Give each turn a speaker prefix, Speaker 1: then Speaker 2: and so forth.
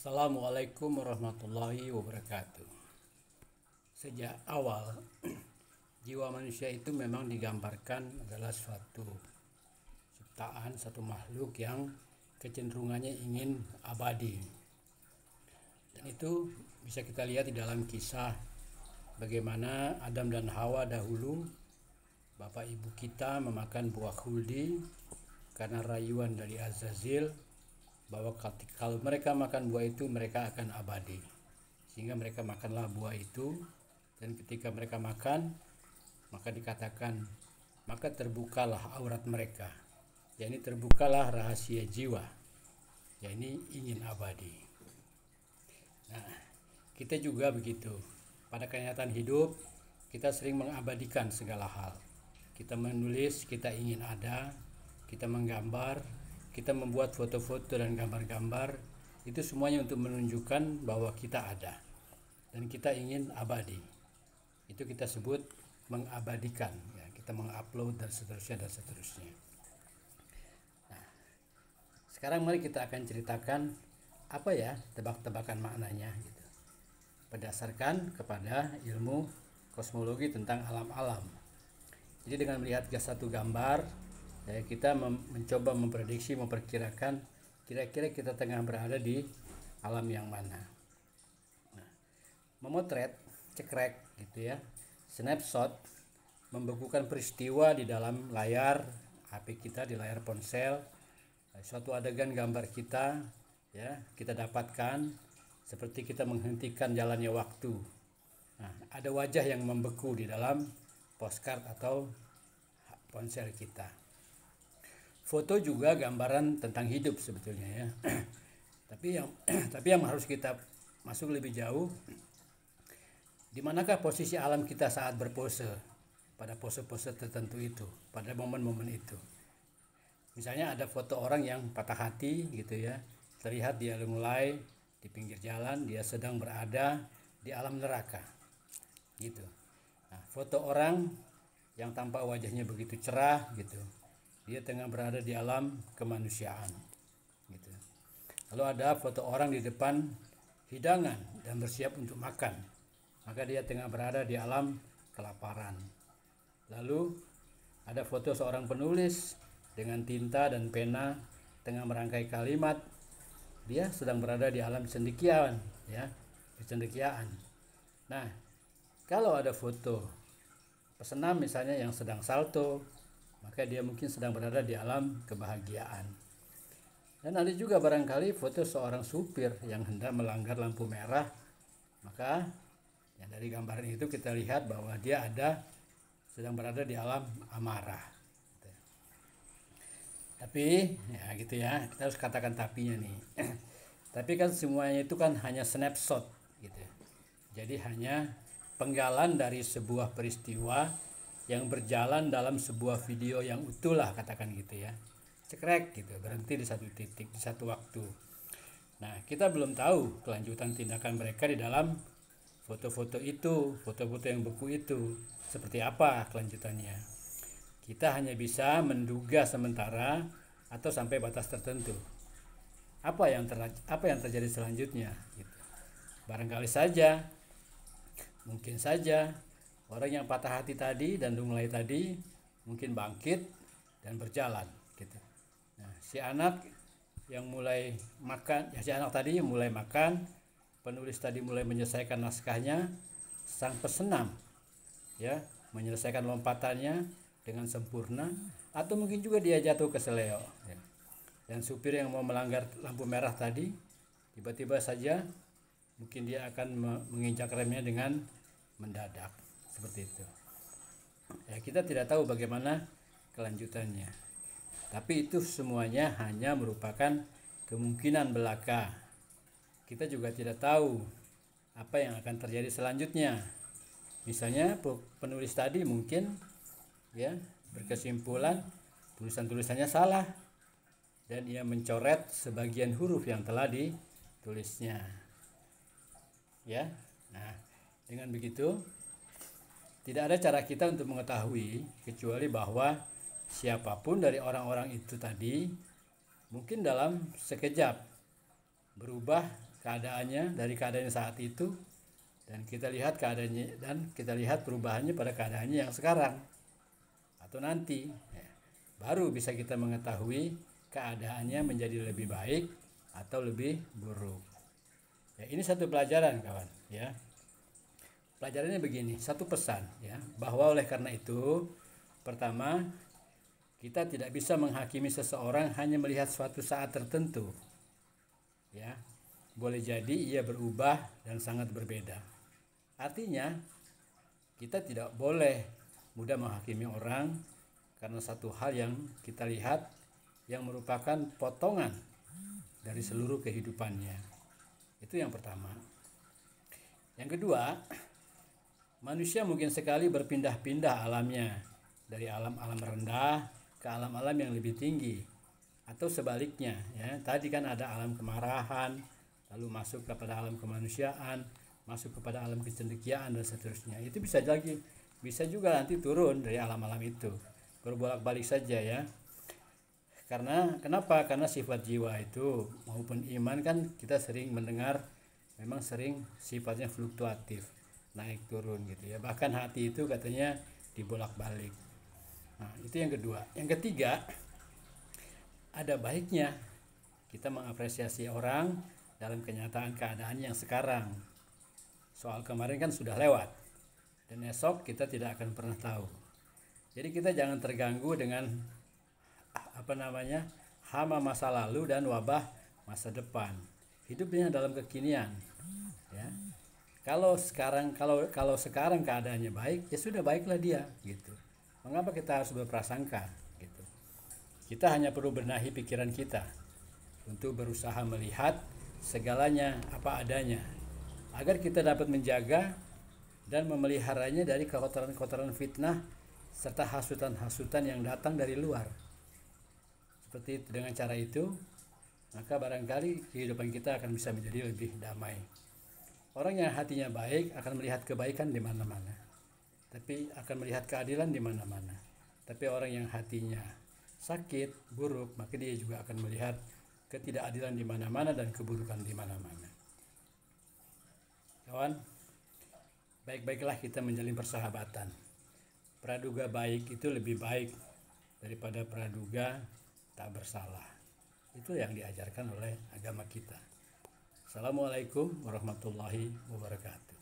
Speaker 1: Assalamualaikum warahmatullahi wabarakatuh. Sejak awal, jiwa manusia itu memang digambarkan adalah suatu ciptaan, satu makhluk yang kecenderungannya ingin abadi. Dan itu bisa kita lihat di dalam kisah bagaimana Adam dan Hawa dahulu, bapak ibu kita memakan buah khuldi karena rayuan dari Azazil bahwa kalau mereka makan buah itu mereka akan abadi, sehingga mereka makanlah buah itu. Dan ketika mereka makan, maka dikatakan maka terbukalah aurat mereka, yakni terbukalah rahasia jiwa, yakni ingin abadi. Nah, kita juga begitu. Pada kenyataan hidup kita sering mengabadikan segala hal. Kita menulis, kita ingin ada, kita menggambar, kita membuat foto-foto dan gambar-gambar, itu semuanya untuk menunjukkan bahwa kita ada dan kita ingin abadi. Itu kita sebut mengabadikan, ya, kita mengupload dan seterusnya dan seterusnya. Nah, sekarang mari kita akan ceritakan apa ya tebak-tebakan maknanya gitu, berdasarkan kepada ilmu kosmologi tentang alam-alam. Jadi dengan melihat satu gambar, kita mencoba memprediksi, memperkirakan kira-kira kita tengah berada di alam yang mana. Nah, memotret, cekrek gitu ya, snapshot, membekukan peristiwa di dalam layar HP kita, di layar ponsel, suatu adegan gambar kita, ya kita dapatkan seperti kita menghentikan jalannya waktu. Nah, ada wajah yang membeku di dalam postcard atau ponsel kita. Foto juga gambaran tentang hidup sebetulnya ya. tapi yang harus kita masuk lebih jauh, di manakah posisi alam kita saat berpose, pada pose-pose tertentu itu, pada momen-momen itu. Misalnya ada foto orang yang patah hati gitu ya, terlihat dia mulai di pinggir jalan, dia sedang berada di alam neraka gitu. Nah, foto orang yang tampak wajahnya begitu cerah gitu, dia tengah berada di alam kemanusiaan gitu. Lalu ada foto orang di depan hidangan dan bersiap untuk makan, maka dia tengah berada di alam kelaparan. Lalu ada foto seorang penulis dengan tinta dan pena tengah merangkai kalimat, dia sedang berada di alam cendekiaan ya, kecendekiaan. Nah, kalau ada foto pesenam misalnya yang sedang salto, maka dia mungkin sedang berada di alam kebahagiaan. Dan ada juga barangkali foto seorang supir yang hendak melanggar lampu merah, maka ya dari gambaran itu kita lihat bahwa dia sedang berada di alam amarah. Tapi ya gitu ya, kita harus katakan tapinya nih. Tapi kan semuanya itu kan hanya snapshot gitu. Jadi hanya penggalan dari sebuah peristiwa yang berjalan dalam sebuah video yang utuh lah, katakan gitu ya, cekrek gitu, berhenti di satu titik, di satu waktu. Nah, kita belum tahu kelanjutan tindakan mereka di dalam foto-foto itu, foto-foto yang beku itu seperti apa kelanjutannya. Kita hanya bisa menduga sementara atau sampai batas tertentu. Apa yang terjadi selanjutnya gitu. Barangkali saja, mungkin saja orang yang patah hati tadi dan mulai tadi mungkin bangkit dan berjalan gitu. Nah, si anak yang mulai makan, ya si anak tadi yang mulai makan, penulis tadi mulai menyelesaikan naskahnya, sang pesenam ya menyelesaikan lompatannya dengan sempurna, atau mungkin juga dia jatuh ke seleo ya. Dan supir yang mau melanggar lampu merah tadi tiba-tiba saja mungkin dia akan menginjak remnya dengan mendadak. Seperti itu ya, kita tidak tahu bagaimana kelanjutannya, tapi itu semuanya hanya merupakan kemungkinan belaka. Kita juga tidak tahu apa yang akan terjadi selanjutnya. Misalnya penulis tadi mungkin ya berkesimpulan tulisannya salah dan ia mencoret sebagian huruf yang telah ditulisnya ya. Nah, dengan begitu tidak ada cara kita untuk mengetahui kecuali bahwa siapapun dari orang-orang itu tadi mungkin dalam sekejap berubah keadaannya dari keadaan saat itu, dan kita lihat keadaannya, dan kita lihat perubahannya pada keadaannya yang sekarang atau nanti, ya, baru bisa kita mengetahui keadaannya menjadi lebih baik atau lebih buruk. Ya, ini satu pelajaran kawan, ya. Pelajarannya begini, satu pesan, ya, bahwa oleh karena itu, pertama, kita tidak bisa menghakimi seseorang hanya melihat suatu saat tertentu. Ya, boleh jadi ia berubah dan sangat berbeda. Artinya, kita tidak boleh mudah menghakimi orang karena satu hal yang kita lihat yang merupakan potongan dari seluruh kehidupannya. Itu yang pertama. Yang kedua, manusia mungkin sekali berpindah-pindah alamnya dari alam-alam rendah ke alam-alam yang lebih tinggi, atau sebaliknya, ya. Tadi kan ada alam kemarahan, lalu masuk kepada alam kemanusiaan, masuk kepada alam kecendekiaan dan seterusnya. Itu bisa juga nanti turun dari alam-alam itu, berbolak-balik saja, ya. Kenapa? Karena sifat jiwa itu maupun iman kan kita sering mendengar memang sering sifatnya fluktuatif, naik turun gitu, ya. Bahkan hati itu katanya dibolak-balik. Nah, itu yang kedua. Yang ketiga, ada baiknya kita mengapresiasi orang dalam kenyataan keadaan yang sekarang. Soal kemarin kan sudah lewat, dan esok kita tidak akan pernah tahu. Jadi kita jangan terganggu dengan hama masa lalu dan wabah masa depan. Hidupnya dalam kekinian, ya. Kalau sekarang keadaannya baik, ya sudah, baiklah dia, gitu. Mengapa kita harus berprasangka, gitu? Kita hanya perlu benahi pikiran kita untuk berusaha melihat segalanya apa adanya, agar kita dapat menjaga dan memeliharanya dari kotoran-kotoran fitnah serta hasutan-hasutan yang datang dari luar. Seperti itu, dengan cara itu, maka barangkali kehidupan kita akan bisa menjadi lebih damai. Orang yang hatinya baik akan melihat kebaikan di mana-mana, tapi akan melihat keadilan di mana-mana. Tapi orang yang hatinya sakit, buruk, maka dia juga akan melihat ketidakadilan di mana-mana dan keburukan di mana-mana. Kawan, baik-baiklah kita menjalin persahabatan. Praduga baik itu lebih baik daripada praduga tak bersalah. Itu yang diajarkan oleh agama kita. Assalamualaikum warahmatullahi wabarakatuh.